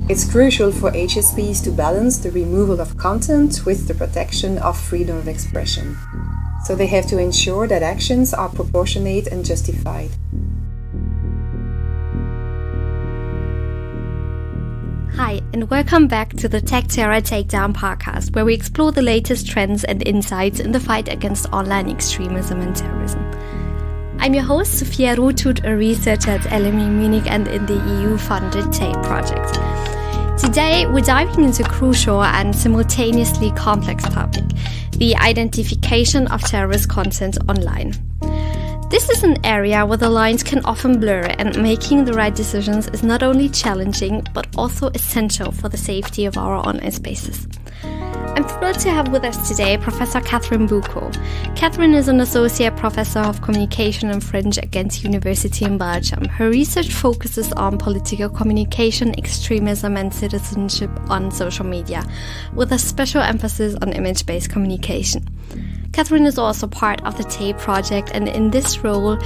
It's crucial for HSPs to balance the removal of content with the protection of freedom of expression. So they have to ensure that actions are proportionate and justified. Hi, and welcome back to the Tech Terror Takedown podcast, where we explore the latest trends and insights in the fight against online extremism and terrorism. I'm your host, Sophia Rothut, a researcher at LMU Munich and in the EU-funded TAPE project. Today, we're diving into a crucial and simultaneously complex topic, the identification of terrorist content online. This is an area where the lines can often blur, and making the right decisions is not only challenging, but also essential for the safety of our online spaces. I'm thrilled to have with us today Professor Catherine Bouko. Catherine is an Associate Professor of Communication and French at Ghent University in Belgium. Her research focuses on political communication, extremism and citizenship on social media, with a special emphasis on image-based communication. Catherine is also part of the TAPE project, and in this role,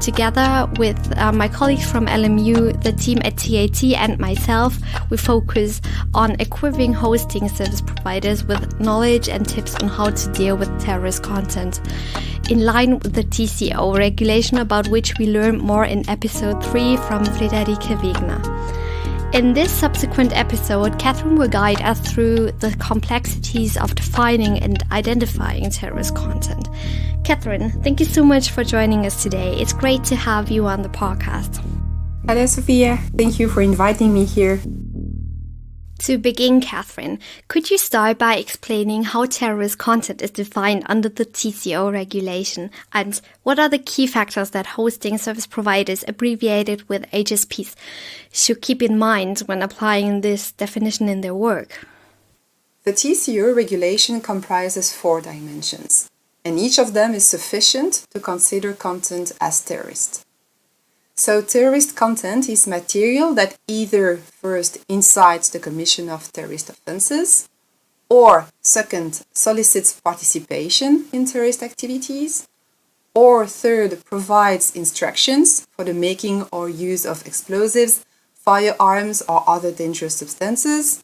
together with my colleagues from LMU, the team at TAT and myself, we focus on equipping hosting service providers with knowledge and tips on how to deal with terrorist content, in line with the TCO regulation, about which we learn more in episode 3 from Friederike Wegner. In this subsequent episode, Catherine will guide us through the complexities of defining and identifying terrorist content. Catherine, thank you so much for joining us today. It's great to have you on the podcast. Hello, Sophia. Thank you for inviting me here. To begin, Catherine, could you start by explaining how terrorist content is defined under the TCO regulation, and what are the key factors that hosting service providers, abbreviated with HSPs, should keep in mind when applying this definition in their work? The TCO regulation comprises 4 dimensions, and each of them is sufficient to consider content as terrorist. So terrorist content is material that either first incites the commission of terrorist offenses, or second, solicits participation in terrorist activities, or third, provides instructions for the making or use of explosives, firearms or other dangerous substances,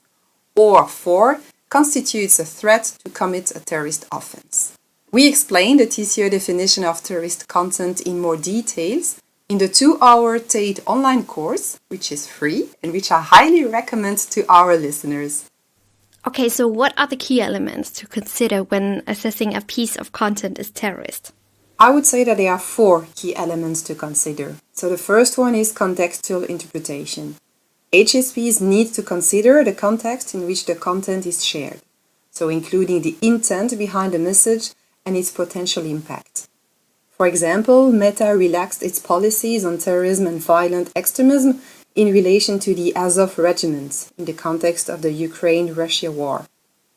or 4, constitutes a threat to commit a terrorist offense. We explain the TCO definition of terrorist content in more details in the 2-hour TATE online course, which is free and which I highly recommend to our listeners. Okay, so what are the key elements to consider when assessing a piece of content as terrorist? I would say that there are 4 key elements to consider. So the first one is contextual interpretation. HSPs need to consider the context in which the content is shared, so including the intent behind the message and its potential impact. For example, Meta relaxed its policies on terrorism and violent extremism in relation to the Azov Regiment in the context of the Ukraine-Russia war.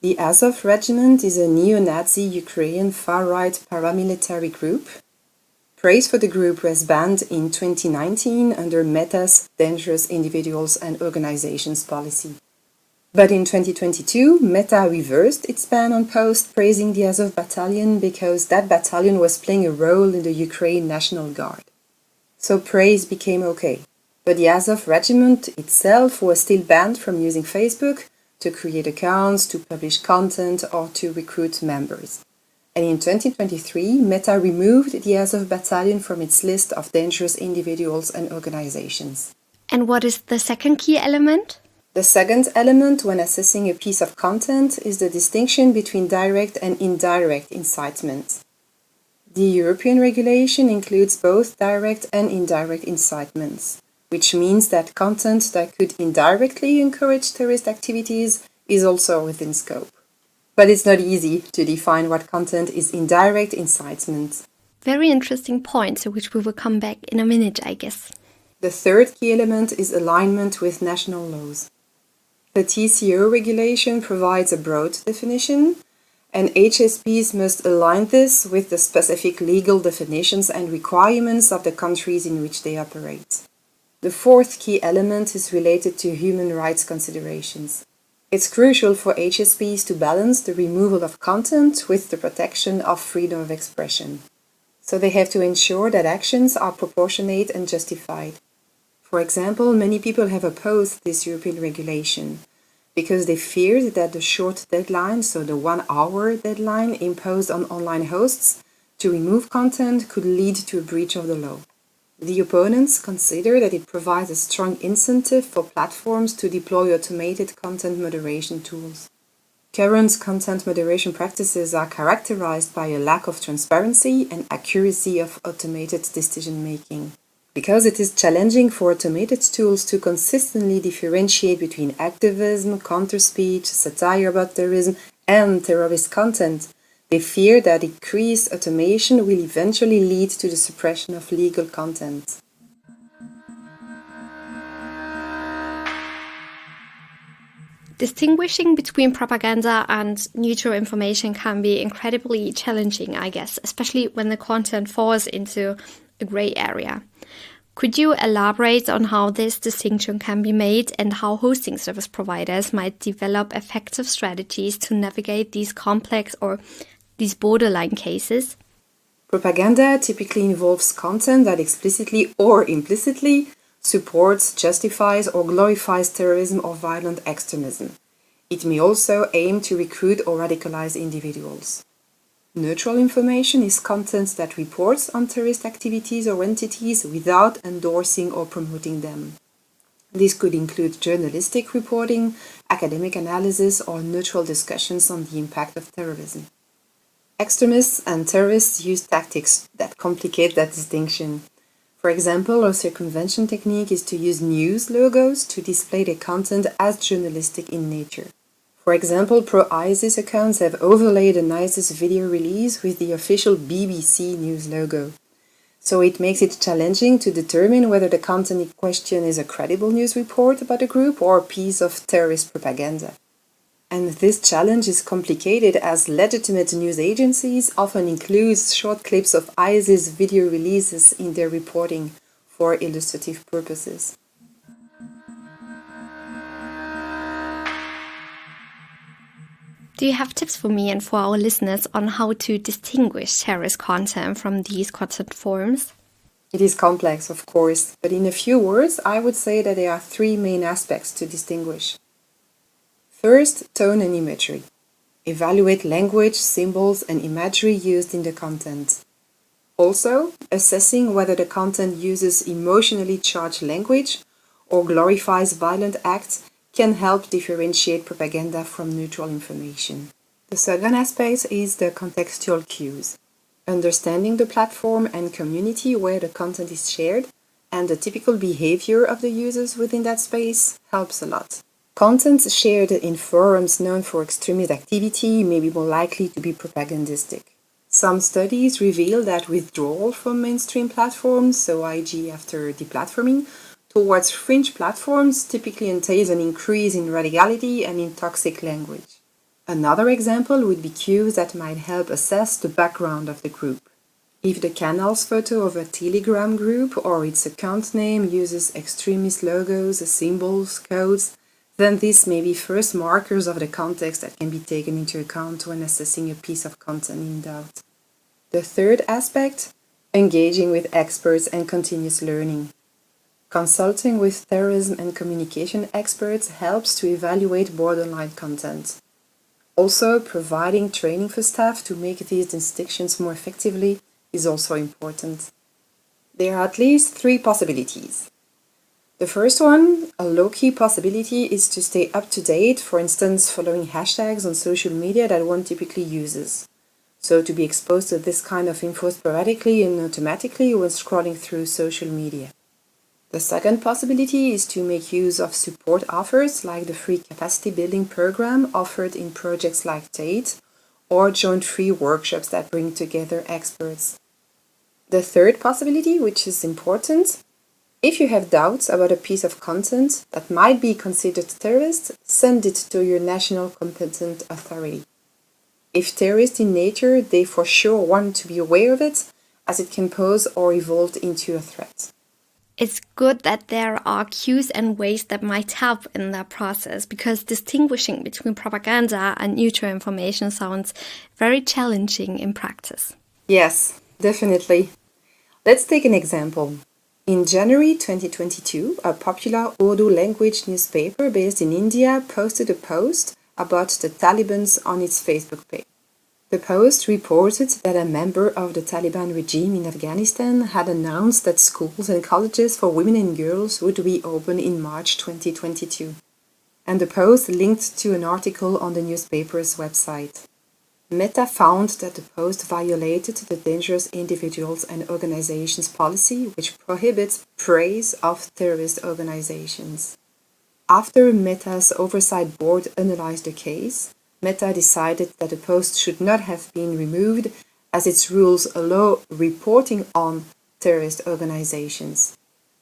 The Azov Regiment is a neo-Nazi Ukrainian far-right paramilitary group. Praise for the group was banned in 2019 under Meta's Dangerous Individuals and Organizations policy. But in 2022, Meta reversed its ban on posts praising the Azov battalion because that battalion was playing a role in the Ukraine National Guard. So praise became okay. But the Azov regiment itself was still banned from using Facebook to create accounts, to publish content, or to recruit members. And in 2023, Meta removed the Azov battalion from its list of dangerous individuals and organizations. And what is the second key element? The second element when assessing a piece of content is the distinction between direct and indirect incitement. The European regulation includes both direct and indirect incitements, which means that content that could indirectly encourage terrorist activities is also within scope. But it's not easy to define what content is indirect incitement. Very interesting point, to which we will come back in a minute, I guess. The third key element is alignment with national laws. The TCO regulation provides a broad definition, and HSPs must align this with the specific legal definitions and requirements of the countries in which they operate. The fourth key element is related to human rights considerations. It's crucial for HSPs to balance the removal of content with the protection of freedom of expression. So they have to ensure that actions are proportionate and justified. For example, many people have opposed this European regulation because they feared that the short deadline, so the 1-hour deadline imposed on online hosts to remove content, could lead to a breach of the law. The opponents consider that it provides a strong incentive for platforms to deploy automated content moderation tools. Current content moderation practices are characterized by a lack of transparency and accuracy of automated decision-making. Because it is challenging for automated tools to consistently differentiate between activism, counter-speech, satire about terrorism, and terrorist content, they fear that increased automation will eventually lead to the suppression of legal content. Distinguishing between propaganda and neutral information can be incredibly challenging, I guess, especially when the content falls into a gray area. Could you elaborate on how this distinction can be made and how hosting service providers might develop effective strategies to navigate these complex or these borderline cases? Propaganda typically involves content that explicitly or implicitly supports, justifies, or glorifies terrorism or violent extremism. It may also aim to recruit or radicalize individuals. Neutral information is content that reports on terrorist activities or entities without endorsing or promoting them. This could include journalistic reporting, academic analysis, or neutral discussions on the impact of terrorism. Extremists and terrorists use tactics that complicate that distinction. For example, a circumvention technique is to use news logos to display their content as journalistic in nature. For example, pro-ISIS accounts have overlaid an ISIS video release with the official BBC News logo. So it makes it challenging to determine whether the content in question is a credible news report about a group or a piece of terrorist propaganda. And this challenge is complicated as legitimate news agencies often include short clips of ISIS video releases in their reporting for illustrative purposes. Do you have tips for me and for our listeners on how to distinguish terrorist content from these content forms? It is complex, of course, but in a few words, I would say that there are 3 main aspects to distinguish. First, tone and imagery. Evaluate language, symbols, and imagery used in the content. Also, assessing whether the content uses emotionally charged language or glorifies violent acts can help differentiate propaganda from neutral information. The second aspect is the contextual cues. Understanding the platform and community where the content is shared and the typical behavior of the users within that space helps a lot. Content shared in forums known for extremist activity may be more likely to be propagandistic. Some studies reveal that withdrawal from mainstream platforms, so i.e. after deplatforming, towards fringe platforms typically entails an increase in radicality and in toxic language. Another example would be cues that might help assess the background of the group. If the canal's photo of a Telegram group or its account name uses extremist logos, symbols, codes, then these may be first markers of the context that can be taken into account when assessing a piece of content in doubt. The third aspect, engaging with experts and continuous learning. Consulting with terrorism and communication experts helps to evaluate borderline content. Also, providing training for staff to make these distinctions more effectively is also important. There are at least 3 possibilities. The first one, a low-key possibility, is to stay up to date, for instance, following hashtags on social media that one typically uses. So to be exposed to this kind of info sporadically and automatically when scrolling through social media. The second possibility is to make use of support offers like the free capacity building program offered in projects like TATE or join free workshops that bring together experts. The third possibility, which is important, if you have doubts about a piece of content that might be considered terrorist, send it to your national competent authority. If terrorist in nature, they for sure want to be aware of it, as it can pose or evolve into a threat. It's good that there are cues and ways that might help in that process, because distinguishing between propaganda and neutral information sounds very challenging in practice. Yes, definitely. Let's take an example. In January 2022, a popular Urdu language newspaper based in India posted a post about the Taliban on its Facebook page. The post reported that a member of the Taliban regime in Afghanistan had announced that schools and colleges for women and girls would reopen in March 2022. And the post linked to an article on the newspaper's website. Meta found that the post violated the Dangerous Individuals and Organizations policy, which prohibits praise of terrorist organizations. After Meta's oversight board analyzed the case, Meta decided that the post should not have been removed as its rules allow reporting on terrorist organizations.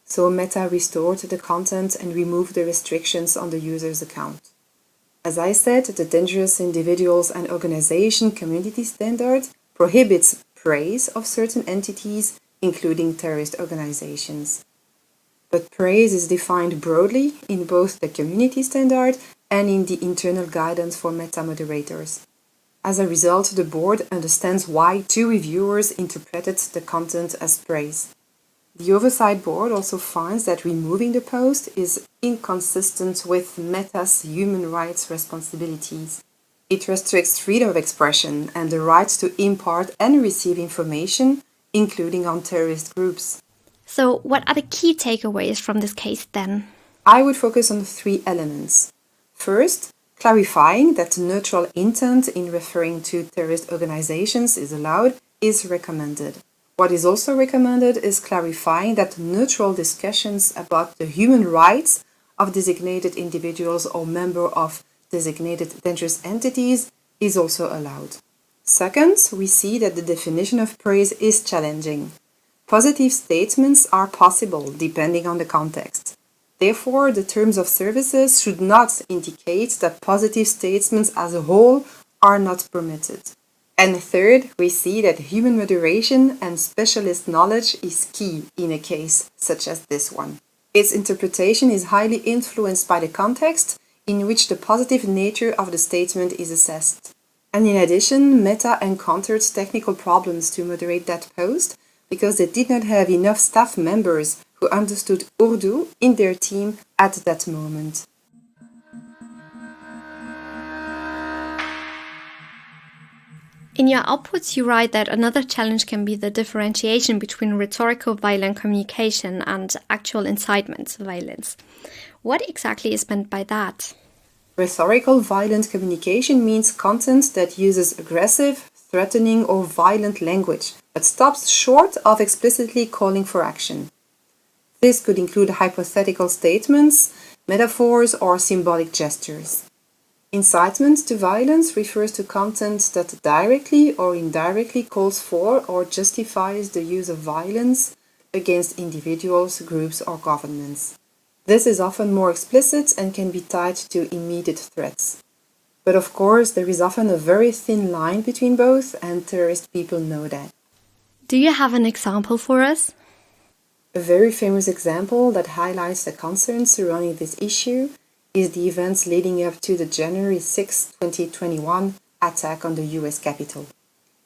So Meta restored the content and removed the restrictions on the user's account. As I said, the Dangerous Individuals and Organization Community Standard prohibits praise of certain entities, including terrorist organizations. But praise is defined broadly in both the community standard and in the internal guidance for meta moderators. As a result, the board understands why two reviewers interpreted the content as praise. The Oversight Board also finds that removing the post is inconsistent with Meta's human rights responsibilities. It restricts freedom of expression and the right to impart and receive information, including on terrorist groups. So, what are the key takeaways from this case then? I would focus on 3 elements. First, clarifying that neutral intent in referring to terrorist organizations is allowed is recommended. What is also recommended is clarifying that neutral discussions about the human rights of designated individuals or members of designated dangerous entities is also allowed. Second, we see that the definition of praise is challenging. Positive statements are possible depending on the context. Therefore, the terms of services should not indicate that positive statements as a whole are not permitted. And third, we see that human moderation and specialist knowledge is key in a case such as this one. Its interpretation is highly influenced by the context in which the positive nature of the statement is assessed. And in addition, Meta encountered technical problems to moderate that post because they did not have enough staff members who understood Urdu in their team at that moment. In your outputs, you write that another challenge can be the differentiation between rhetorical violent communication and actual incitement violence. What exactly is meant by that? Rhetorical violent communication means content that uses aggressive, threatening, or violent language, but stops short of explicitly calling for action. This could include hypothetical statements, metaphors, or symbolic gestures. Incitement to violence refers to content that directly or indirectly calls for or justifies the use of violence against individuals, groups, or governments. This is often more explicit and can be tied to immediate threats. But of course, there is often a very thin line between both, and terrorist people know that. Do you have an example for us? A very famous example that highlights the concerns surrounding this issue is the events leading up to the January 6, 2021 attack on the US Capitol.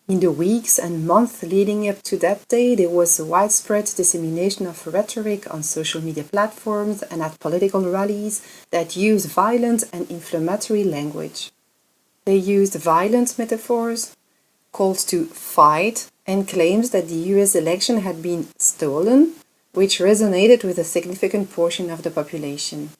In the weeks and months leading up to that day, there was a widespread dissemination of rhetoric on social media platforms and at political rallies that used violent and inflammatory language. They used violent metaphors, calls to fight, and claims that the US election had been stolen, which resonated with a significant portion of the population.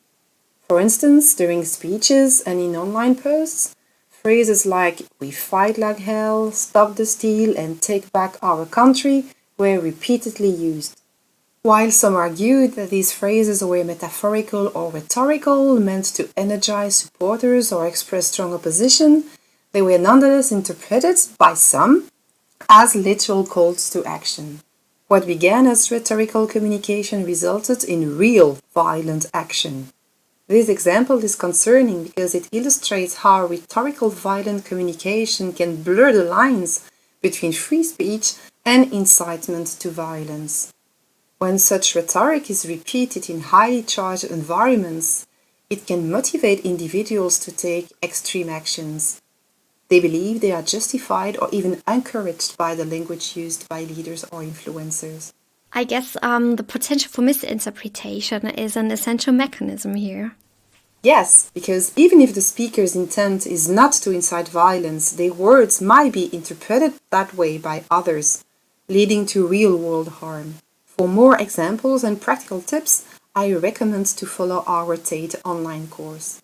For instance, during speeches and in online posts, phrases like "we fight like hell," "stop the steal," and "take back our country" were repeatedly used. While some argued that these phrases were metaphorical or rhetorical, meant to energize supporters or express strong opposition, they were nonetheless interpreted by some as literal calls to action. What began as rhetorical communication resulted in real violent action. This example is concerning because it illustrates how rhetorical violent communication can blur the lines between free speech and incitement to violence. When such rhetoric is repeated in highly charged environments, it can motivate individuals to take extreme actions. They believe they are justified or even encouraged by the language used by leaders or influencers. I guess the potential for misinterpretation is an essential mechanism here. Yes, because even if the speaker's intent is not to incite violence, their words might be interpreted that way by others, leading to real-world harm. For more examples and practical tips, I recommend to follow our Tate online course.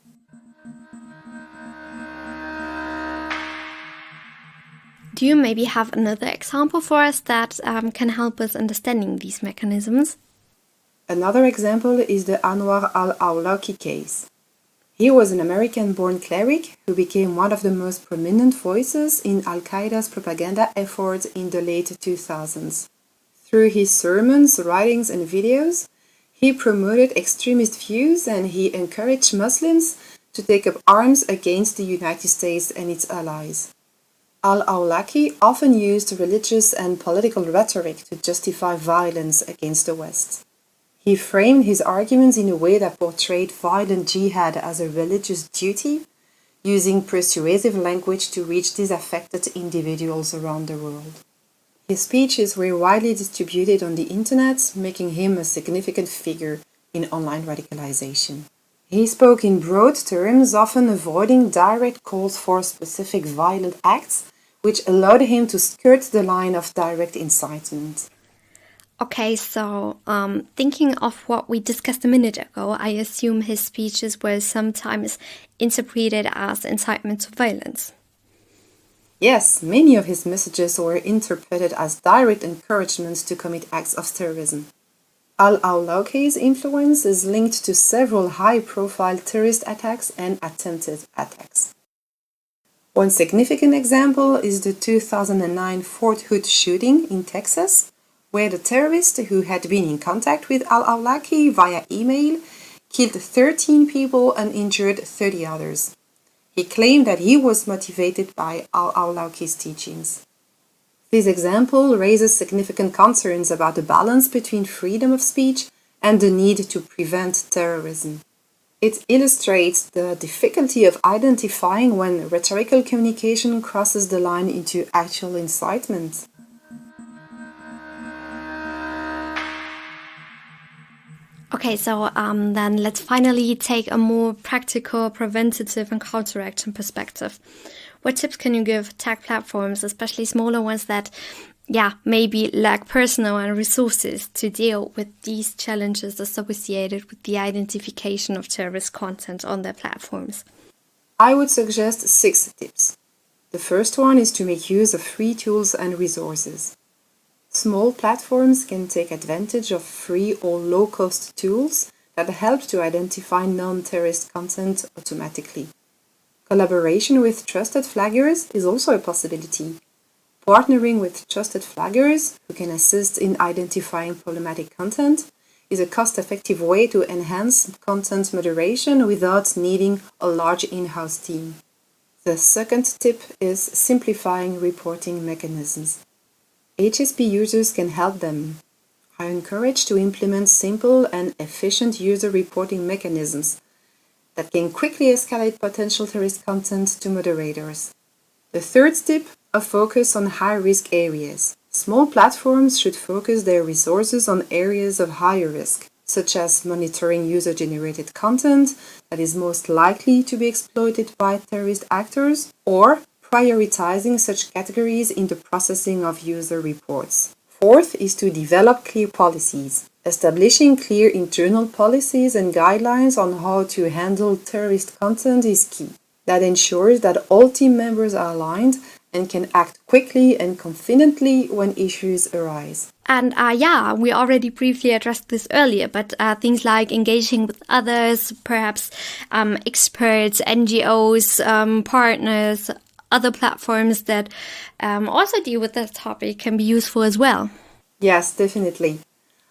Do you maybe have another example for us that can help us understanding these mechanisms? Another example is the Anwar al-Awlaki case. He was an American-born cleric who became one of the most prominent voices in Al-Qaeda's propaganda efforts in the late 2000s. Through his sermons, writings, and videos, he promoted extremist views and he encouraged Muslims to take up arms against the United States and its allies. Al-Awlaki often used religious and political rhetoric to justify violence against the West. He framed his arguments in a way that portrayed violent jihad as a religious duty, using persuasive language to reach disaffected individuals around the world. His speeches were widely distributed on the internet, making him a significant figure in online radicalization. He spoke in broad terms, often avoiding direct calls for specific violent acts, which allowed him to skirt the line of direct incitement. Okay, so thinking of what we discussed a minute ago, I assume his speeches were sometimes interpreted as incitement to violence. Yes, many of his messages were interpreted as direct encouragements to commit acts of terrorism. Al-Awlaki's influence is linked to several high-profile terrorist attacks and attempted attacks. One significant example is the 2009 Fort Hood shooting in Texas, where the terrorist who had been in contact with Al-Awlaki via email killed 13 people and injured 30 others. He claimed that he was motivated by Al-Awlaki's teachings. This example raises significant concerns about the balance between freedom of speech and the need to prevent terrorism. It illustrates the difficulty of identifying when rhetorical communication crosses the line into actual incitement. Okay, so then let's finally take a more practical, preventative and counteraction perspective. What tips can you give tech platforms, especially smaller ones that, maybe lack personnel and resources to deal with these challenges associated with the identification of terrorist content on their platforms? I would suggest 6 tips. The first one is to make use of free tools and resources. Small platforms can take advantage of free or low-cost tools that help to identify non-terrorist content automatically. Collaboration with trusted flaggers is also a possibility. Partnering with trusted flaggers who can assist in identifying problematic content is a cost-effective way to enhance content moderation without needing a large in-house team. The second tip is simplifying reporting mechanisms. HSP users can help them. I encourage to implement simple and efficient user reporting mechanisms that can quickly escalate potential terrorist content to moderators. The third tip, a focus on high-risk areas. Small platforms should focus their resources on areas of higher risk, such as monitoring user-generated content that is most likely to be exploited by terrorist actors, or prioritizing such categories in the processing of user reports. Fourth is to develop clear policies. Establishing clear internal policies and guidelines on how to handle terrorist content is key. That ensures that all team members are aligned and can act quickly and confidently when issues arise. And we already briefly addressed this earlier, but things like engaging with others, perhaps experts, NGOs, partners, other platforms that also deal with this topic can be useful as well. Yes, definitely.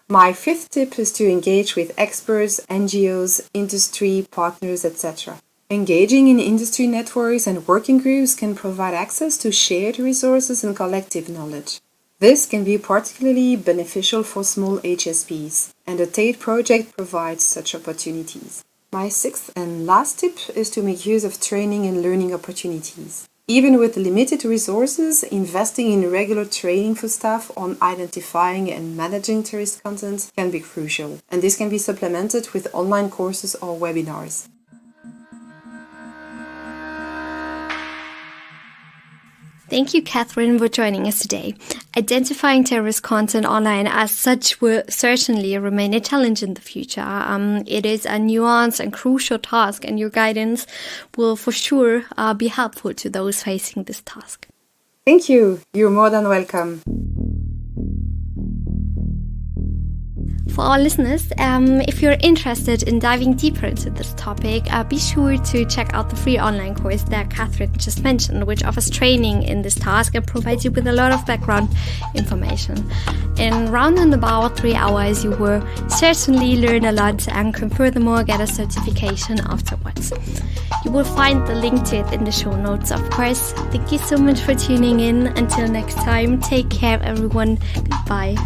My fifth tip is to engage with experts, NGOs, industry, partners, etc. Engaging in industry networks and working groups can provide access to shared resources and collective knowledge. This can be particularly beneficial for small HSPs, and the Tate project provides such opportunities. My sixth and last tip is to make use of training and learning opportunities. Even with limited resources, investing in regular training for staff on identifying and managing terrorist content can be crucial, and this can be supplemented with online courses or webinars. Thank you, Catherine, for joining us today. Identifying terrorist content online as such will certainly remain a challenge in the future. It is a nuanced and crucial task, and your guidance will for sure be helpful to those facing this task. Thank you. You're more than welcome. For our listeners, if you're interested in diving deeper into this topic, be sure to check out the free online course that Catherine just mentioned, which offers training in this task and provides you with a lot of background information. In round and about 3 hours, you will certainly learn a lot and can furthermore get a certification afterwards. You will find the link to it in the show notes, of course. Thank you so much for tuning in. Until next time, take care, everyone. Goodbye.